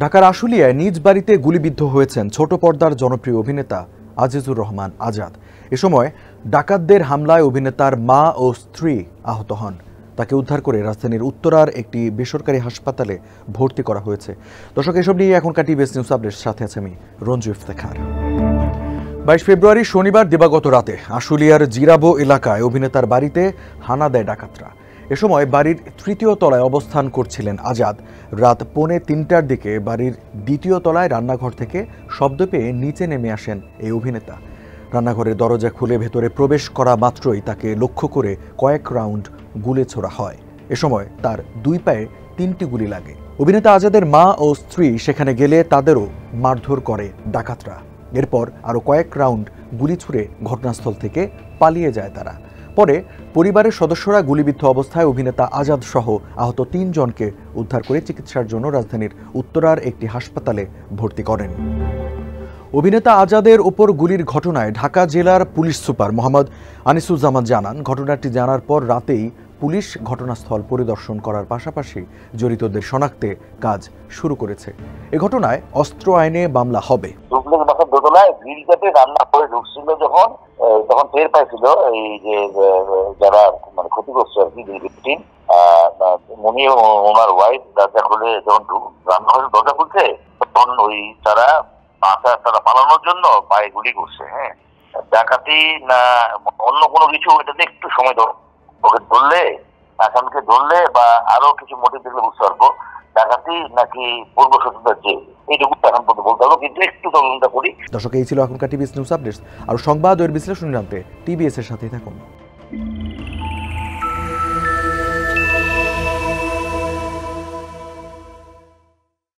ঢাকার আশুলিয়ায় নিজ বাড়িতে গুলিবিদ্ধ হয়েছেন ছোট পর্দার জনপ্রিয় অভিনেতা আজিজুর রহমান আজাদ। এ সময় ডাকাতদের হামলায় অভিনেতার মা ও স্ত্রী আহত হন। তাকে উদ্ধার করে রাজধানীর উত্তরার একটি বেসরকারি হাসপাতালে ভর্তি করা হয়েছে। দর্শক, এসব নিয়ে এখনকার টিভিএস নিউজ আপডেটের সাথে আছে আমি রঞ্জু ইফতেখার। 22 ফেব্রুয়ারি শনিবার দিবাগত রাতে আশুলিয়ার জিরাবো এলাকায় অভিনেতার বাড়িতে হানা দেয় ডাকাতরা। এ সময় বাড়ির তৃতীয় তলায় অবস্থান করছিলেন আজাদ। রাত 2:45টার দিকে বাড়ির দ্বিতীয় তলায় রান্নাঘর থেকে শব্দ পেয়ে নিচে নেমে আসেন এই অভিনেতা। রান্নাঘরের দরজা খুলে ভেতরে প্রবেশ করা মাত্রই তাকে লক্ষ্য করে কয়েক রাউন্ড গুলি ছোড়া হয়। এ সময় তার দুই পায়ে 3টি গুলি লাগে। অভিনেতা আজাদের মা ও স্ত্রী সেখানে গেলে তাদেরও মারধর করে ডাকাতরা। এরপর আরও কয়েক রাউন্ড গুলি ছুড়ে ঘটনাস্থল থেকে পালিয়ে যায় তারা। পরে পরিবারের সদস্যরা গুলিবিদ্ধ অবস্থায় অভিনেতা আজাদ সহ আহত 3 জনকে উদ্ধার করে চিকিৎসার জন্য রাজধানীর উত্তরার একটি হাসপাতালে ভর্তি করেন। অভিনেতা আজাদের ওপর গুলির ঘটনায় ঢাকা জেলার পুলিশ সুপার মোহাম্মদ আনিসুজ্জামান জানান, ঘটনাটি জানার পর রাতেই পুলিশ ঘটনাস্থল পরিদর্শন করার পাশাপাশি জড়িতদের শনাক্তে কাজ শুরু করেছে। এ ঘটনায় অস্ত্র আইনে মামলা হবে। দোতলায় গ্রিল কেটে রান্না করে ঢুকছিল তখন টের পাইছিল এই যে যারা মানে ক্ষতিগ্রস্ত আর কি ভিকটিম উনি ওনার ওয়াইফ দরজা খুলে যখন রান্নাঘরের দরজা খুলছে তখন ওই তারা পালানোর জন্য পায়ে গুলি করছে। হ্যাঁ, ডাকাতি না অন্য কোনো কিছু, এটাতে একটু সময় ওকে ধরলে, আসামিকে ধরলে বা আরো কিছু মোটিভ দেখলে বুঝতে পারবো ডাকাতি নাকি পূর্ব শত্রুতার যে এইটুকু এখন পর্যন্ত বলতে পারবো, কিন্তু একটু তদন্ত করি। দর্শক, এই ছিল এখনকার টিভিএস নিউজ আপডেটস। আর সংবাদ ও এর বিশ্লেষণ জানতে টিভিএস এর সাথেই থাকুন।